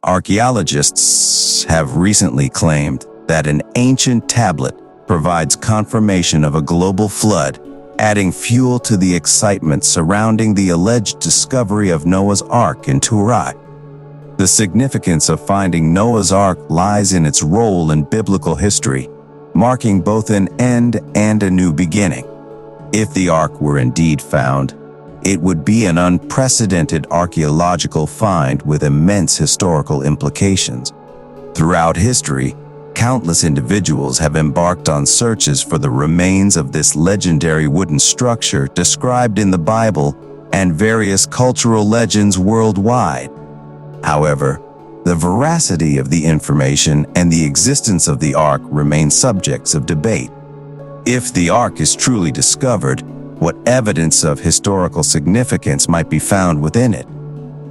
Archaeologists have recently claimed that an ancient tablet provides confirmation of a global flood, adding fuel to the excitement surrounding the alleged discovery of Noah's Ark in Turai. The significance of finding Noah's Ark lies in its role in biblical history, marking both an end and a new beginning. If the Ark were indeed found, it would be an unprecedented archaeological find with immense historical implications. Throughout history, countless individuals have embarked on searches for the remains of this legendary wooden structure described in the Bible and various cultural legends worldwide. However, the veracity of the information and the existence of the Ark remain subjects of debate. If the Ark is truly discovered, what evidence of historical significance might be found within it?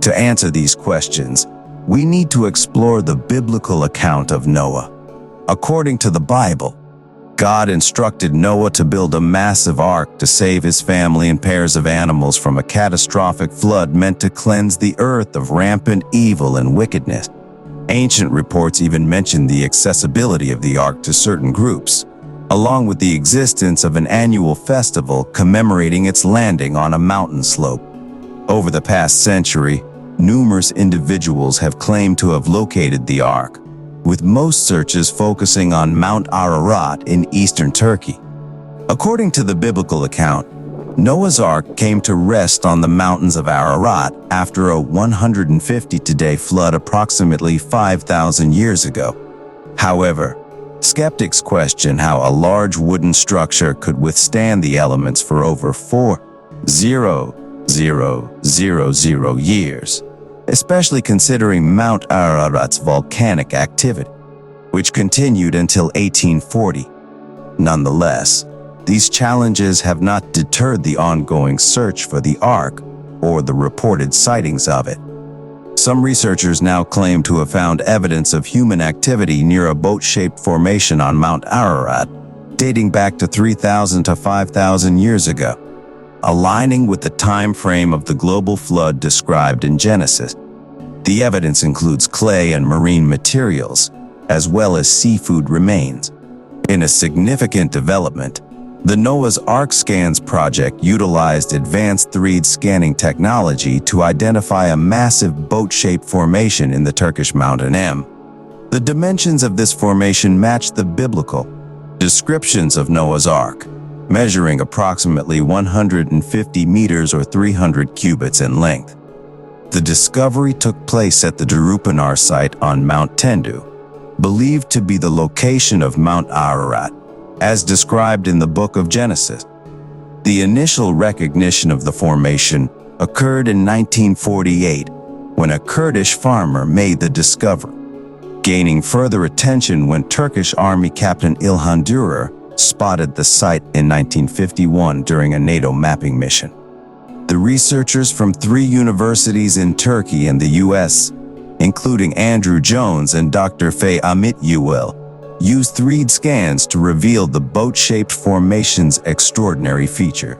To answer these questions, we need to explore the biblical account of Noah. According to the Bible, God instructed Noah to build a massive ark to save his family and pairs of animals from a catastrophic flood meant to cleanse the earth of rampant evil and wickedness. Ancient reports even mention the accessibility of the ark to certain groups, along with the existence of an annual festival commemorating its landing on a mountain slope. Over the past century, numerous individuals have claimed to have located the ark, with most searches focusing on Mount Ararat in eastern Turkey. According to the biblical account, Noah's Ark came to rest on the mountains of Ararat after a 150-day flood approximately 5,000 years ago. However, skeptics question how a large wooden structure could withstand the elements for over 4,000 years, especially considering Mount Ararat's volcanic activity, which continued until 1840. Nonetheless, these challenges have not deterred the ongoing search for the Ark or the reported sightings of it. Some researchers now claim to have found evidence of human activity near a boat-shaped formation on Mount Ararat, dating back to 3,000 to 5,000 years ago, aligning with the time frame of the global flood described in Genesis. The evidence includes clay and marine materials, as well as seafood remains. In a significant development, the Noah's Ark Scans project utilized advanced 3D scanning technology to identify a massive boat-shaped formation in the Turkish mountain M. The dimensions of this formation match the biblical descriptions of Noah's Ark, measuring approximately 150 meters or 300 cubits in length. The discovery took place at the Darupanar site on Mount Tendu, believed to be the location of Mount Ararat, as described in the book of Genesis. The initial recognition of the formation occurred in 1948 when a Kurdish farmer made the discovery, gaining further attention when Turkish Army Captain İlhan Dürer spotted the site in 1951 during a NATO mapping mission. The researchers from 3 universities in Turkey and the US, including Andrew Jones and Dr. Faye Amit Ewell, used 3D scans to reveal the boat-shaped formation's extraordinary feature,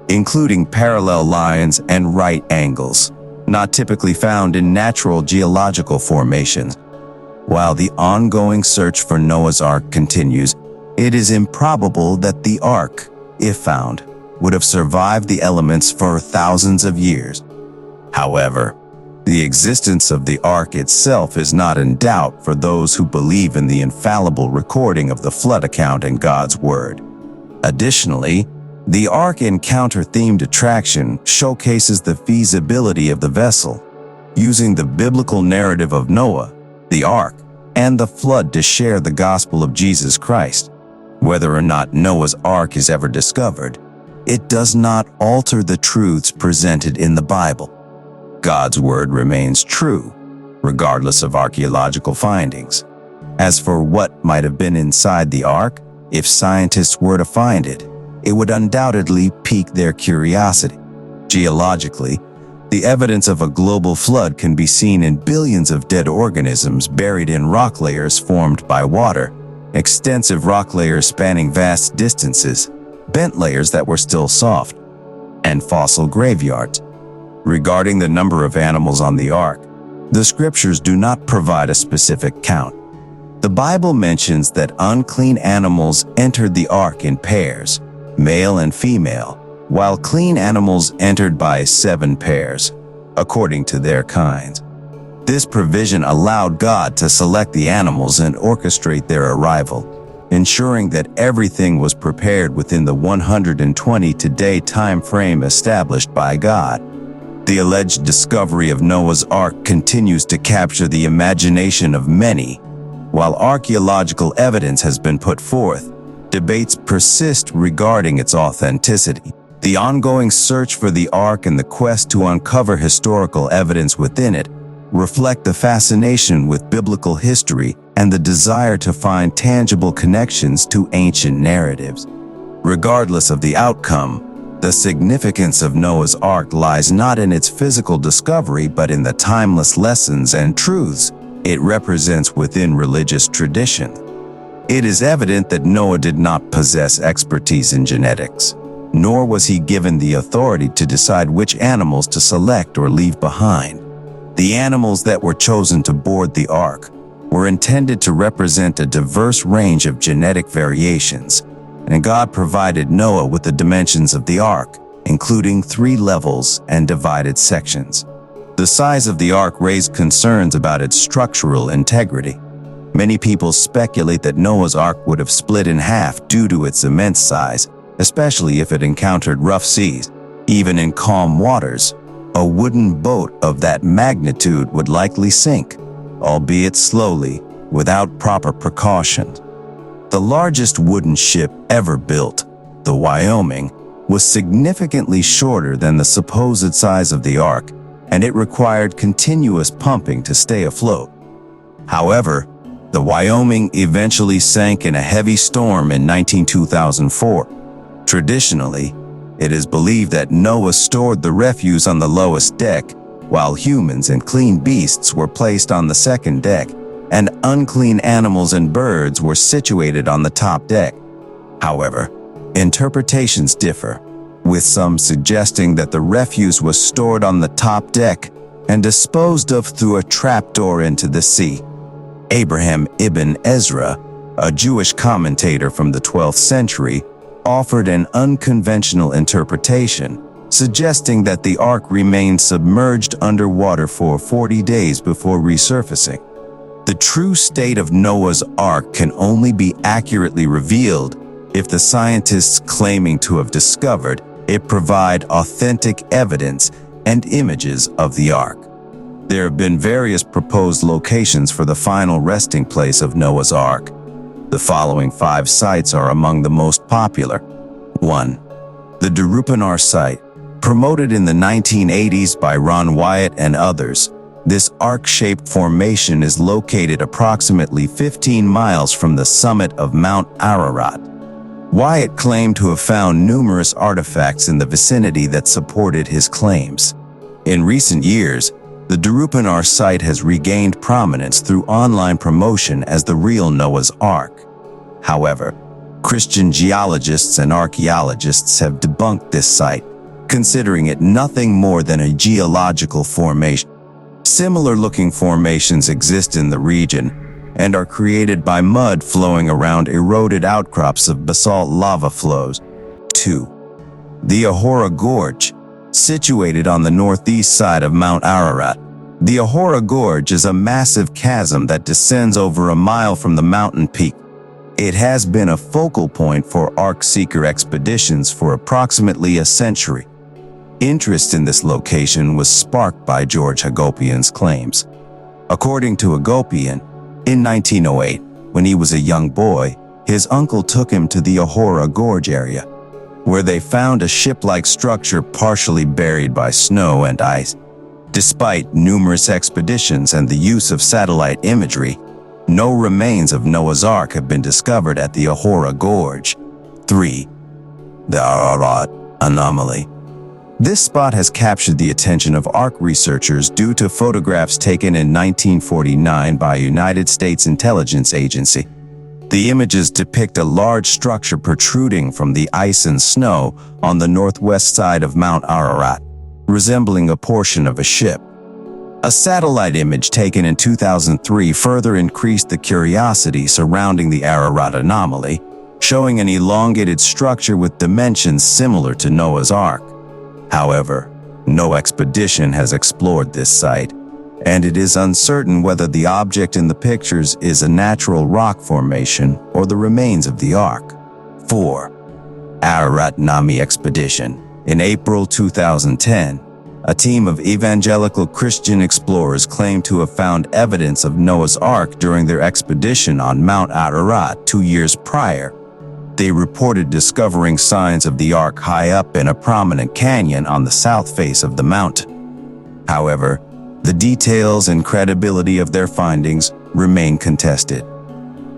including parallel lines and right angles, not typically found in natural geological formations. While the ongoing search for Noah's Ark continues, it is improbable that the Ark, if found, would have survived the elements for thousands of years. However, the existence of the Ark itself is not in doubt for those who believe in the infallible recording of the flood account in God's Word. Additionally, the Ark Encounter-themed attraction showcases the feasibility of the vessel, using the biblical narrative of Noah, the Ark, and the flood to share the gospel of Jesus Christ. Whether or not Noah's Ark is ever discovered, it does not alter the truths presented in the Bible. God's Word remains true, regardless of archaeological findings. As for what might have been inside the Ark, if scientists were to find it, it would undoubtedly pique their curiosity. Geologically, the evidence of a global flood can be seen in billions of dead organisms buried in rock layers formed by water, extensive rock layers spanning vast distances, bent layers that were still soft, and fossil graveyards. Regarding the number of animals on the Ark, The scriptures do not provide a specific count. The Bible mentions that unclean animals entered the ark in pairs, male and female, while clean animals entered by 7 pairs, according to their kinds. This provision allowed God to select the animals and orchestrate their arrival, ensuring that everything was prepared within the 120-day time frame established by God. The alleged discovery of Noah's Ark continues to capture the imagination of many. While archaeological evidence has been put forth, debates persist regarding its authenticity. The ongoing search for the Ark and the quest to uncover historical evidence within it reflect the fascination with biblical history and the desire to find tangible connections to ancient narratives. Regardless of the outcome, the significance of Noah's Ark lies not in its physical discovery but in the timeless lessons and truths it represents within religious tradition. It is evident that Noah did not possess expertise in genetics, nor was he given the authority to decide which animals to select or leave behind. The animals that were chosen to board the ark were intended to represent a diverse range of genetic variations, and God provided Noah with the dimensions of the ark, including 3 levels and divided sections. The size of the ark raised concerns about its structural integrity. Many people speculate that Noah's Ark would have split in half due to its immense size, especially if it encountered rough seas. Even in calm waters, a wooden boat of that magnitude would likely sink, albeit slowly, without proper precautions. The largest wooden ship ever built, the Wyoming, was significantly shorter than the supposed size of the Ark, and it required continuous pumping to stay afloat. However, the Wyoming eventually sank in a heavy storm in 2004. Traditionally, it is believed that Noah stored the refuse on the lowest deck, while humans and clean beasts were placed on the second deck, and unclean animals and birds were situated on the top deck. However, interpretations differ, with some suggesting that the refuse was stored on the top deck and disposed of through a trapdoor into the sea. Abraham ibn Ezra, a Jewish commentator from the 12th century, offered an unconventional interpretation, suggesting that the ark remained submerged underwater for 40 days before resurfacing. The true state of Noah's Ark can only be accurately revealed if the scientists claiming to have discovered it provide authentic evidence and images of the ark. There have been various proposed locations for the final resting place of Noah's Ark. The following 5 sites are among the most popular. 1. The Darupanar site, promoted in the 1980s by Ron Wyatt and others. This arc-shaped formation is located approximately 15 miles from the summit of Mount Ararat. Wyatt claimed to have found numerous artifacts in the vicinity that supported his claims. In recent years, the Darupanar site has regained prominence through online promotion as the real Noah's Ark. However, Christian geologists and archaeologists have debunked this site, considering it nothing more than a geological formation. Similar-looking formations exist in the region and are created by mud flowing around eroded outcrops of basalt lava flows. 2. The Ahura Gorge, situated on the northeast side of Mount Ararat. The Ahura Gorge is a massive chasm that descends over a mile from the mountain peak. It has been a focal point for Ark-seeker expeditions for approximately a century. Interest in this location was sparked by George Hagopian's claims. According to Hagopian, in 1908, when he was a young boy, his uncle took him to the Ahura Gorge area, where they found a ship-like structure partially buried by snow and ice. Despite numerous expeditions and the use of satellite imagery, no remains of Noah's Ark have been discovered at the Ahura Gorge. 3. The Ararat Anomaly. This spot has captured the attention of Ark researchers due to photographs taken in 1949 by a United States intelligence agency. The images depict a large structure protruding from the ice and snow on the northwest side of Mount Ararat, resembling a portion of a ship. A satellite image taken in 2003 further increased the curiosity surrounding the Ararat anomaly, showing an elongated structure with dimensions similar to Noah's Ark. However, no expedition has explored this site, and it is uncertain whether the object in the pictures is a natural rock formation or the remains of the Ark. 4. Ararat Nami Expedition. In April 2010, a team of evangelical Christian explorers claimed to have found evidence of Noah's Ark during their expedition on Mount Ararat 2 years prior. They reported discovering signs of the Ark high up in a prominent canyon on the south face of the mountain. However, the details and credibility of their findings remain contested.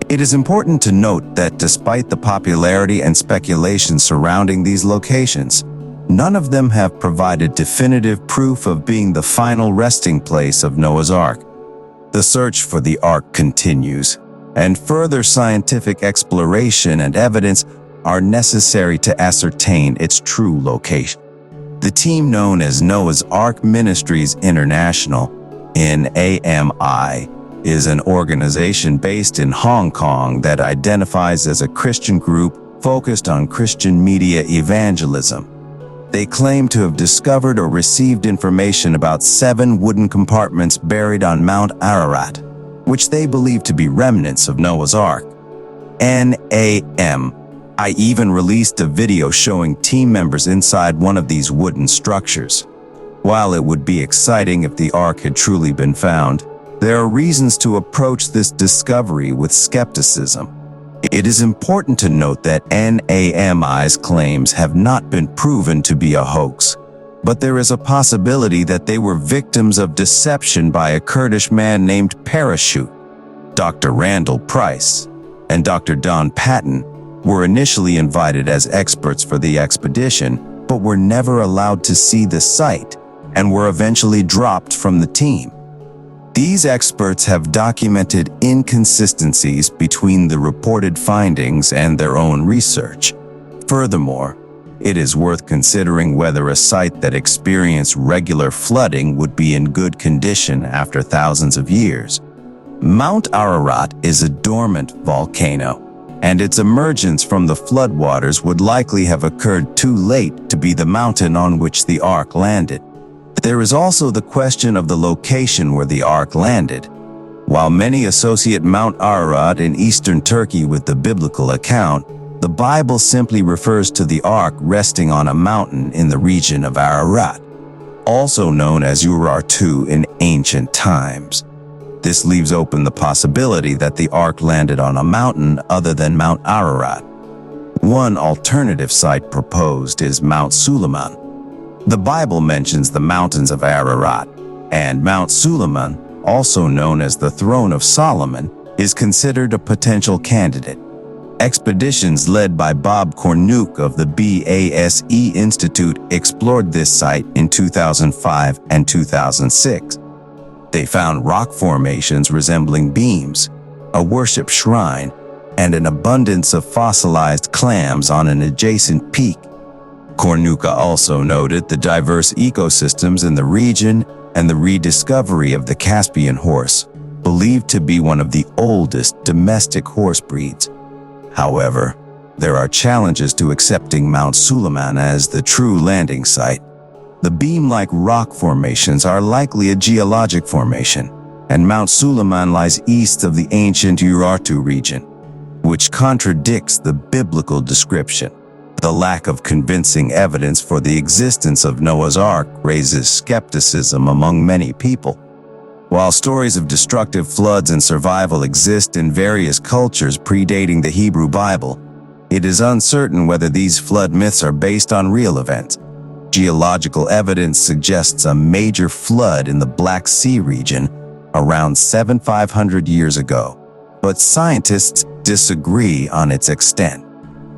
It is important to note that despite the popularity and speculation surrounding these locations, none of them have provided definitive proof of being the final resting place of Noah's Ark. The search for the Ark continues, and further scientific exploration and evidence are necessary to ascertain its true location. The team known as Noah's Ark Ministries International, NAMI, is an organization based in Hong Kong that identifies as a Christian group focused on Christian media evangelism. They claim to have discovered or received information about 7 wooden compartments buried on Mount Ararat, which they believe to be remnants of Noah's Ark. NAMI even released a video showing team members inside one of these wooden structures. While it would be exciting if the Ark had truly been found, there are reasons to approach this discovery with skepticism. It is important to note that NAMI's claims have not been proven to be a hoax, but there is a possibility that they were victims of deception by a Kurdish man named Parachute. Dr. Randall Price and Dr. Don Patton were initially invited as experts for the expedition, but were never allowed to see the site and were eventually dropped from the team. These experts have documented inconsistencies between the reported findings and their own research. Furthermore, it is worth considering whether a site that experienced regular flooding would be in good condition after thousands of years. Mount Ararat is a dormant volcano, and its emergence from the floodwaters would likely have occurred too late to be the mountain on which the Ark landed. There is also the question of the location where the Ark landed. While many associate Mount Ararat in eastern Turkey with the biblical account, the Bible simply refers to the Ark resting on a mountain in the region of Ararat, also known as Urartu in ancient times. This leaves open the possibility that the Ark landed on a mountain other than Mount Ararat. One alternative site proposed is Mount Suleiman. The Bible mentions the mountains of Ararat, and Mount Suleiman, also known as the Throne of Solomon, is considered a potential candidate. Expeditions led by Bob Cornuke of the BASE Institute explored this site in 2005 and 2006. They found rock formations resembling beams, a worship shrine, and an abundance of fossilized clams on an adjacent peak. Cornuke also noted the diverse ecosystems in the region and the rediscovery of the Caspian horse, believed to be one of the oldest domestic horse breeds. However, there are challenges to accepting Mount Suleiman as the true landing site. The beam-like rock formations are likely a geologic formation, and Mount Suleiman lies east of the ancient Urartu region, which contradicts the biblical description. The lack of convincing evidence for the existence of Noah's Ark raises skepticism among many people. While stories of destructive floods and survival exist in various cultures predating the Hebrew Bible, it is uncertain whether these flood myths are based on real events. Geological evidence suggests a major flood in the Black Sea region around 7,500 years ago, but scientists disagree on its extent.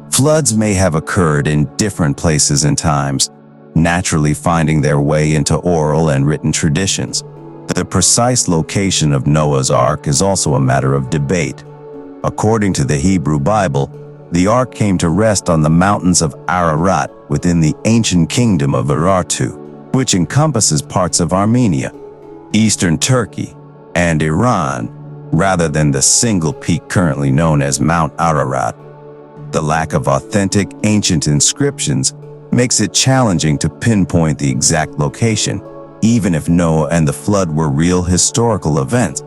Floods may have occurred in different places and times, naturally finding their way into oral and written traditions. The precise location of Noah's Ark is also a matter of debate. According to the Hebrew Bible, the Ark came to rest on the mountains of Ararat within the ancient kingdom of Urartu, which encompasses parts of Armenia. Eastern Turkey, and Iran, rather than the single peak currently known as Mount Ararat. The lack of authentic ancient inscriptions makes it challenging to pinpoint the exact location, even if Noah and the flood were real historical events.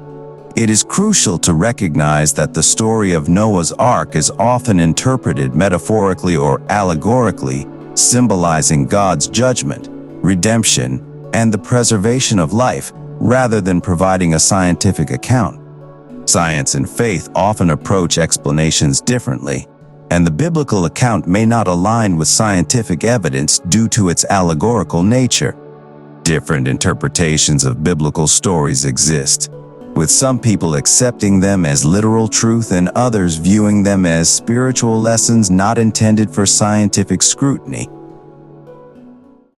It is crucial to recognize that the story of Noah's Ark is often interpreted metaphorically or allegorically, symbolizing God's judgment, redemption, and the preservation of life, rather than providing a scientific account. Science and faith often approach explanations differently, and the biblical account may not align with scientific evidence due to its allegorical nature. Different interpretations of biblical stories exist, with some people accepting them as literal truth and others viewing them as spiritual lessons not intended for scientific scrutiny.